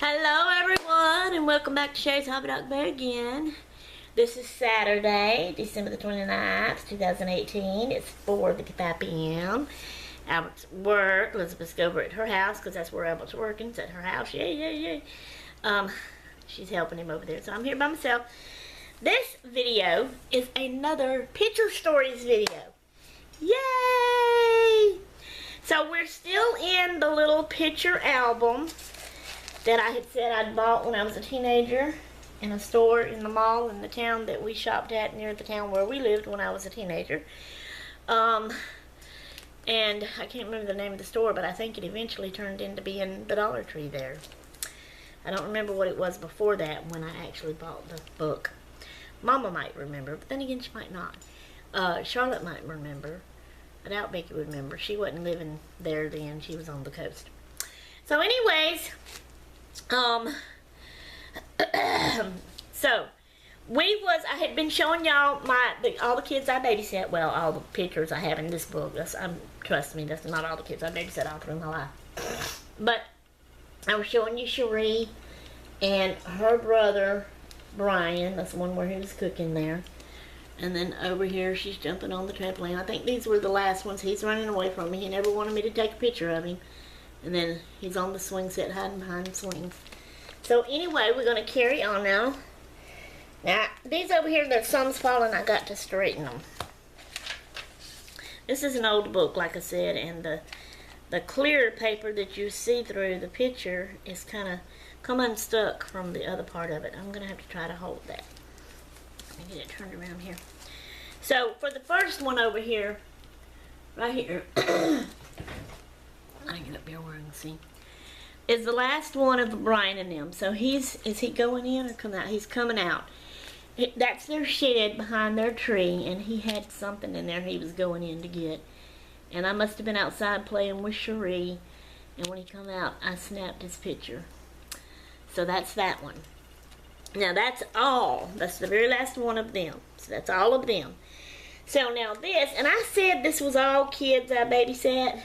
Hello everyone and welcome back to Sherry's Hobby Dog Bear again. This is Saturday, December the 29th, 2018. It's 4:55 p.m. Albert's at work. Elizabeth's over at her house because that's where Albert's working. It's at her house. Yay. She's helping him over there. So I'm here by myself. This video is another Picture Stories video. Yay! So we're still in the little picture album that I had said I'd bought when I was a teenager in a store in the mall in the town that we shopped at near the town where we lived when I was a teenager. And I can't remember the name of the store, but I think it eventually turned into being the Dollar Tree there. I don't remember what it was before that when I actually bought the book. Mama might remember, but then again she might not. Charlotte might remember. I doubt Becky would remember. She wasn't living there then. She was on the coast. So anyways, so I had been showing y'all all the kids I babysat. Well, all the pictures I have in this book. Trust me, that's not all the kids I babysat all through my life. But I was showing you Cherie and her brother Brian. That's the one where he was cooking there. And then over here, she's jumping on the trampoline. I think these were the last ones. He's running away from me. He never wanted me to take a picture of him. And then he's on the swing set, hiding behind the swings. So anyway, we're going to carry on now. Now, these over here, there's some's falling. I got to straighten them. This is an old book, like I said, and the clear paper that you see through the picture is kind of come unstuck from the other part of it. I'm going to have to try to hold that. Let me get it turned around here. So, for the first one over here, right here, I get up here where I can see, is the last one of Brian and them. So is he going in or coming out? He's coming out. That's their shed behind their tree, and he had something in there he was going in to get. And I must have been outside playing with Cherie, and when he come out, I snapped his picture. So that's that one. Now that's all. That's the very last one of them. So that's all of them. So now this, and I said this was all kids I babysat.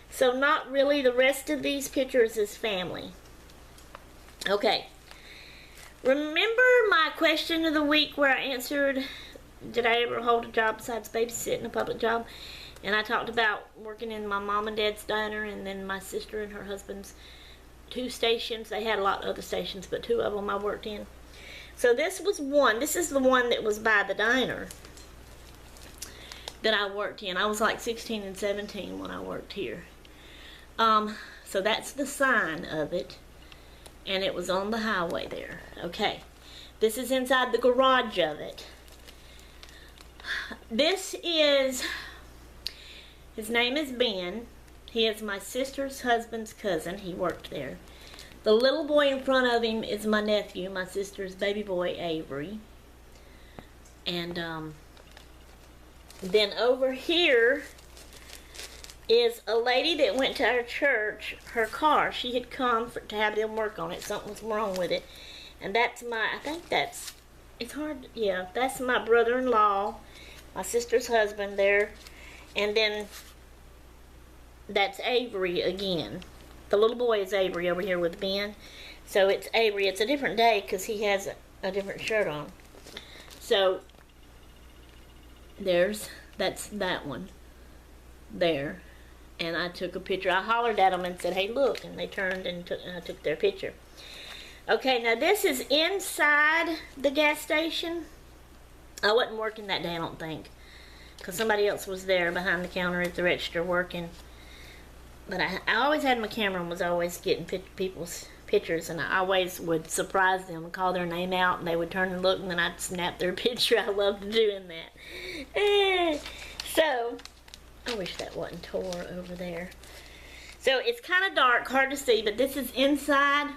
So not really. The rest of these pictures is family. Okay. Remember my question of the week where I answered, did I ever hold a job besides babysitting, a public job? And I talked about working in my mom and dad's diner, and then my sister and her husband's 2 stations. They had a lot of other stations, but 2 of them I worked in. So this was one. This is the one that was by the diner that I worked in. I was like 16 and 17 when I worked here. So that's the sign of it, and it was on the highway there. Okay, this is inside the garage of it. This is, his name is Ben. He is my sister's husband's cousin. He worked there. The little boy in front of him is my nephew, my sister's baby boy, Avery. And then over here is a lady that went to our church. Her car, she had come to have them work on it. Something was wrong with it. And that's I think that's, it's hard, yeah, that's my brother-in-law, my sister's husband there. And then that's Avery again. The little boy is Avery over here with Ben. So it's Avery. It's a different day because he has a different shirt on. So that's that one there. And I took a picture. I hollered at them and said, hey, look. And they turned and I took their picture. Okay, now this is inside the gas station. I wasn't working that day, I don't think, because somebody else was there behind the counter at the register working. But I always had my camera and was always getting people's pictures, and I always would surprise them and call their name out, and they would turn and look, and then I'd snap their picture. I loved doing that. So I wish that wasn't tore over there. So it's kind of dark, hard to see, but this is inside,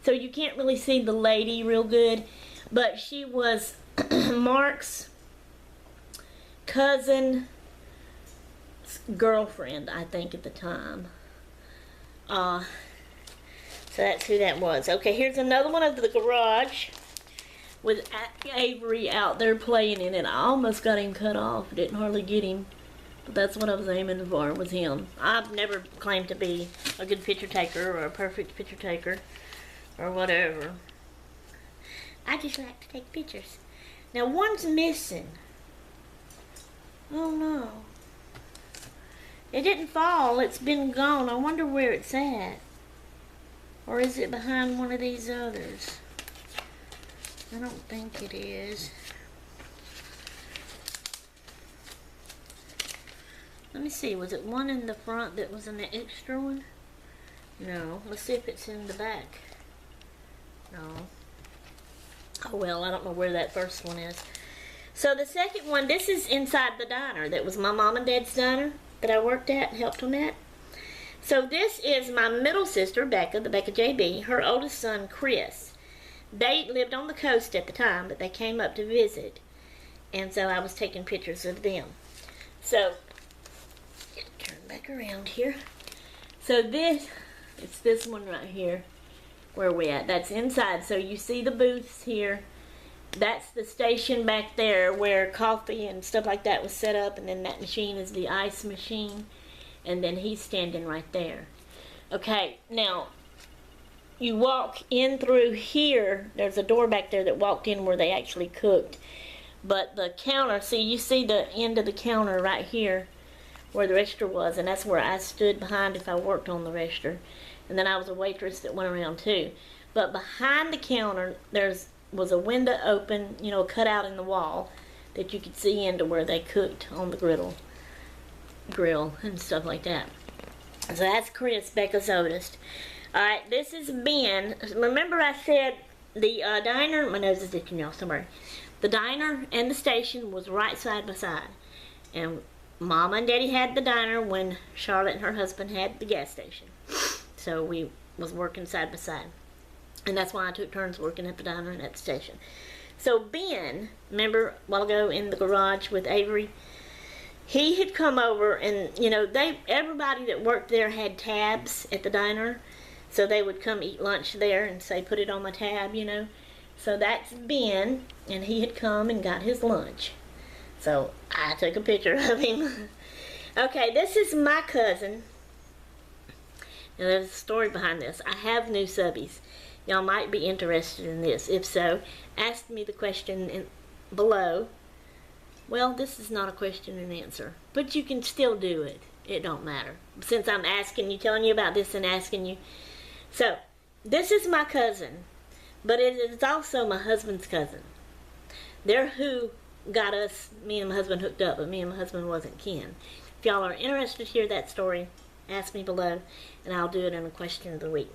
so you can't really see the lady real good. But she was Mark's cousin, girlfriend, I think, at the time. So that's who that was. Okay, here's another one of the garage with Avery out there playing in it. I almost got him cut off. Didn't hardly get him. But that's what I was aiming for, was him. I've never claimed to be a good picture taker or a perfect picture taker. or whatever. I just like to take pictures. Now one's missing. Oh no. It didn't fall, it's been gone. I wonder where it's at. Or is it behind one of these others? I don't think it is. Let me see, was it one in the front that was an extra one? No. Let's see if it's in the back. No. Oh well, I don't know where that first one is. So the second one, this is inside the diner. That was my mom and dad's diner that I worked at and helped them at. So this is my middle sister, Becca, the Becca JB, her oldest son, Chris. They lived on the coast at the time, but they came up to visit. And so I was taking pictures of them. So, turn back around here. So this, it's this one right here. Where are we at? That's inside. So you see the booths here. That's the station back there where coffee and stuff like that was set up, and then that machine is the ice machine, and then he's standing right there. Okay, now you walk in through here. There's a door back there that walked in where they actually cooked, but the counter, see, you see the end of the counter right here where the register was, and that's where I stood behind if I worked on the register, and then I was a waitress that went around too. But behind the counter was a window open, you know, cut out in the wall that you could see into where they cooked on the grill and stuff like that. So that's Chris, Becca's oldest. Alright, this is Ben. Remember I said the diner, my nose is itching, y'all, somewhere. The diner and the station was right side by side. And Mama and Daddy had the diner when Charlotte and her husband had the gas station. So we was working side by side. And that's why I took turns working at the diner and at the station. So Ben, remember a while ago in the garage with Avery, he had come over and, you know, everybody that worked there had tabs at the diner. So they would come eat lunch there and say, put it on my tab, you know. So that's Ben, and he had come and got his lunch. So I took a picture of him. Okay, this is my cousin. Now there's a story behind this. I have new subbies. Y'all might be interested in this. If so, ask me the question below. Well, this is not a question and answer, but you can still do it. It don't matter. Since I'm asking you, telling you about this and asking you. So, this is my cousin, but it is also my husband's cousin. They're who got us, me and my husband, hooked up, but me and my husband wasn't kin. If y'all are interested to hear that story, ask me below, and I'll do it in a question of the week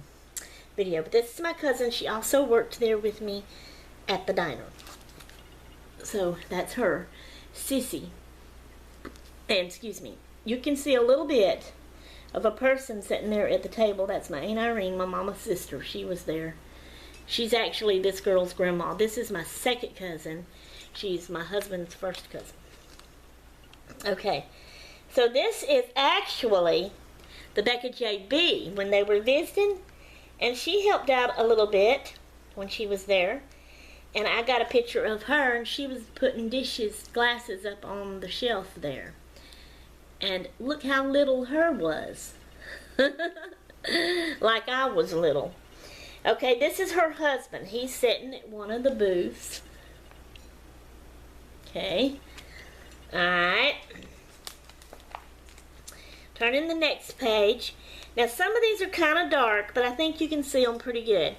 video. But this is my cousin. She also worked there with me at the diner. So that's her, Sissy. And excuse me, you can see a little bit of a person sitting there at the table. That's my Aunt Irene, my mama's sister. She was there. She's actually this girl's grandma. This is my second cousin. She's my husband's first cousin. Okay, so this is actually the Becca JB when they were visiting. And she helped out a little bit when she was there. And I got a picture of her, and she was putting glasses up on the shelf there. And look how little her was. Like I was little. Okay, this is her husband. He's sitting at one of the booths. Okay. Alright. Turning the next page. Now some of these are kind of dark, but I think you can see them pretty good.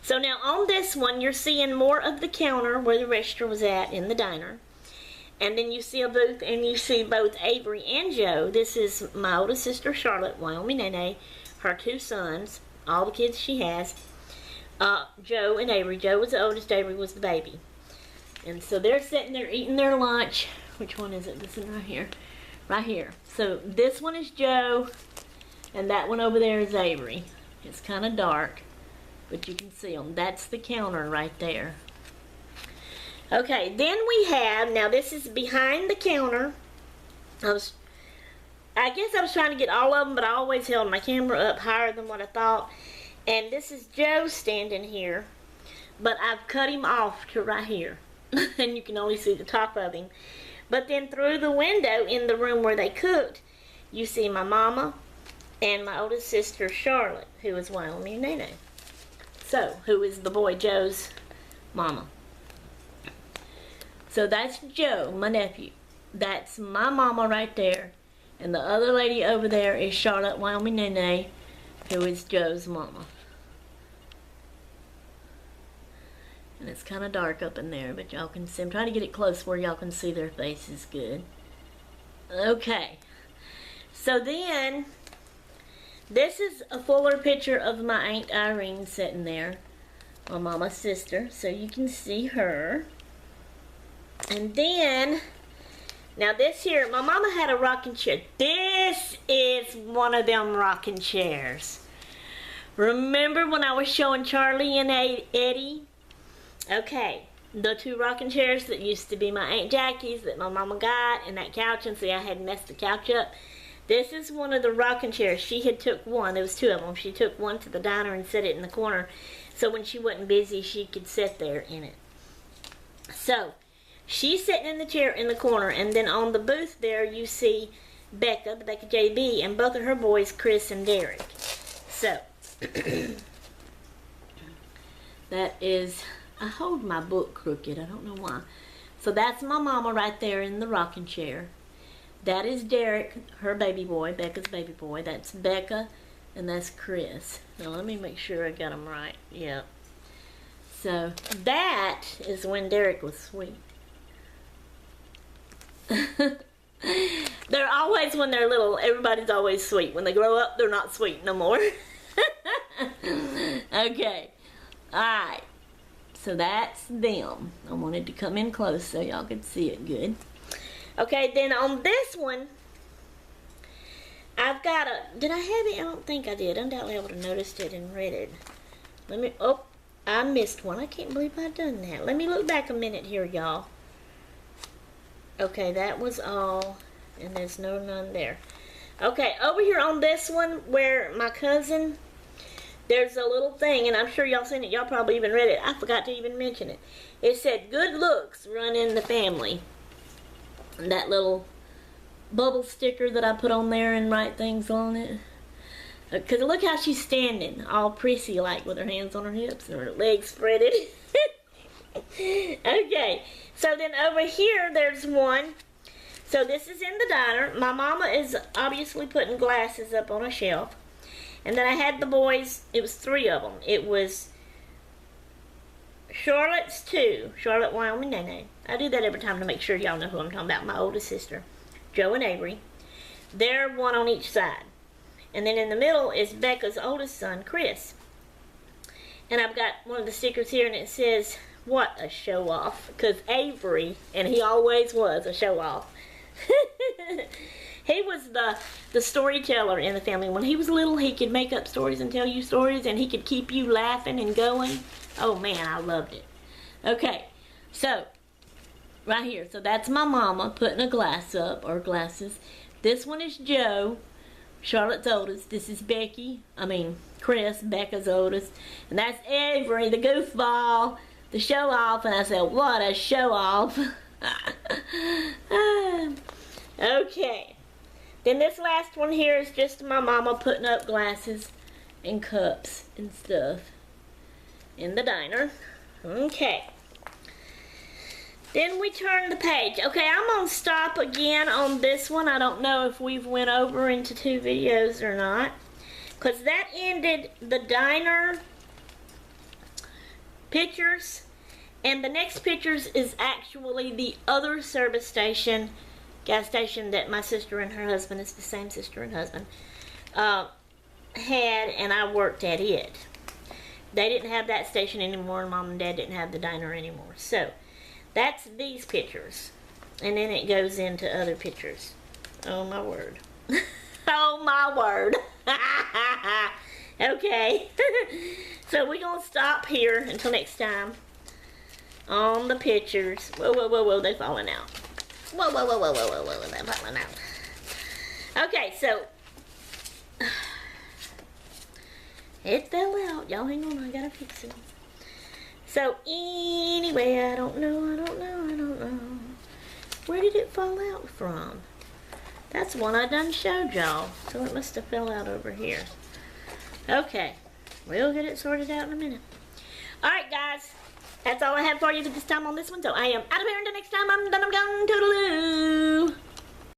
So now on this one, you're seeing more of the counter where the register was at in the diner. And then you see a booth, and you see both Avery and Joe. This is my oldest sister, Charlotte, Wyoming Nene, her two sons, all the kids she has, Joe and Avery. Joe was the oldest, Avery was the baby. And so they're sitting there eating their lunch. Which one is it? This one right here. Right here. So this one is Joe. And that one over there is Avery. It's kind of dark, but you can see them. That's the counter right there. Okay, then we have, now this is behind the counter. I guess I was trying to get all of them, but I always held my camera up higher than what I thought. And this is Joe standing here, but I've cut him off to right here. And you can only see the top of him. But then through the window in the room where they cooked, you see my mama and my oldest sister, Charlotte, who is Wyoming Nene. So, who is the boy Joe's mama? So that's Joe, my nephew. That's my mama right there. And the other lady over there is Charlotte Wyoming Nene, who is Joe's mama. And it's kind of dark up in there, but y'all can see. I'm trying to get it close where y'all can see their faces good. Okay. So then, this is a fuller picture of my Aunt Irene sitting there. My mama's sister. So you can see her. And then, now this here, my mama had a rocking chair. This is one of them rocking chairs. Remember when I was showing Charlie and Eddie? Okay, the two rocking chairs that used to be my Aunt Jackie's that my mama got, and that couch, and see I had messed the couch up. This is one of the rocking chairs. She had took one, there was two of them. She took one to the diner and set it in the corner, so when she wasn't busy, she could sit there in it. So, she's sitting in the chair in the corner, and then on the booth there you see Becca, the Becca JB, and both of her boys, Chris and Derek. So, that is, I hold my book crooked, I don't know why. So that's my mama right there in the rocking chair. That is Derek, her baby boy, Becca's baby boy. That's Becca, and that's Chris. Now let me make sure I got them right. Yep. So that is when Derek was sweet. They're always, when they're little, everybody's always sweet. When they grow up, they're not sweet no more. Okay. Alright. So that's them. I wanted to come in close so y'all could see it good. Okay, then on this one, I've got a, did I have it? I don't think I did. Undoubtedly I would have noticed it and read it. Let me, oh, I missed one. I can't believe I've done that. Let me look back a minute here, y'all. Okay, that was all, and there's none there. Okay, over here on this one, where my cousin, there's a little thing, and I'm sure y'all seen it. Y'all probably even read it. I forgot to even mention it. It said, "Good looks run in the family." And that little bubble sticker that I put on there and write things on it. Because look how she's standing, all prissy-like with her hands on her hips and her legs spreaded. Okay, so then over here there's one. So this is in the diner. My mama is obviously putting glasses up on a shelf. And then I had the boys, it was 3 of them. It was Charlotte's 2, Charlotte Wyoming Nene. I do that every time to make sure y'all know who I'm talking about. My oldest sister, Joe and Avery. They're one on each side. And then in the middle is Becca's oldest son, Chris. And I've got one of the stickers here, and it says, "What a show-off." Because Avery, and he always was a show-off. He was the storyteller in the family. When he was little, he could make up stories and tell you stories, and he could keep you laughing and going. Oh man, I loved it. Okay, so right here, so that's my mama putting a glass up, or glasses. This one is Joe, Charlotte's oldest. This is Chris, Becca's oldest. And that's Avery, the goofball, the show-off. And I said, what a show-off. Okay. Then this last one here is just my mama putting up glasses and cups and stuff in the diner. Okay. Then we turn the page. Okay, I'm going to stop again on this one. I don't know if we've went over into 2 videos or not. Because that ended the diner pictures. And the next pictures is actually the other service station, gas station that my sister and her husband, it's the same sister and husband, had, and I worked at it. They didn't have that station anymore, and Mom and Dad didn't have the diner anymore. So, that's these pictures. And then it goes into other pictures. Oh my word. Oh my word. Okay. So we're going to stop here until next time on the pictures. Whoa, whoa, whoa, whoa, they're falling out. Whoa, whoa, whoa, whoa, whoa, whoa, whoa, they're falling out. Okay, so it fell out. Y'all hang on, I gotta fix it. So anyway, I don't know. Where did it fall out from? That's one I done showed y'all. So it must have fell out over here. Okay, we'll get it sorted out in a minute. All right, guys. That's all I have for you for this time on this one. So I am out of here until next time. I'm the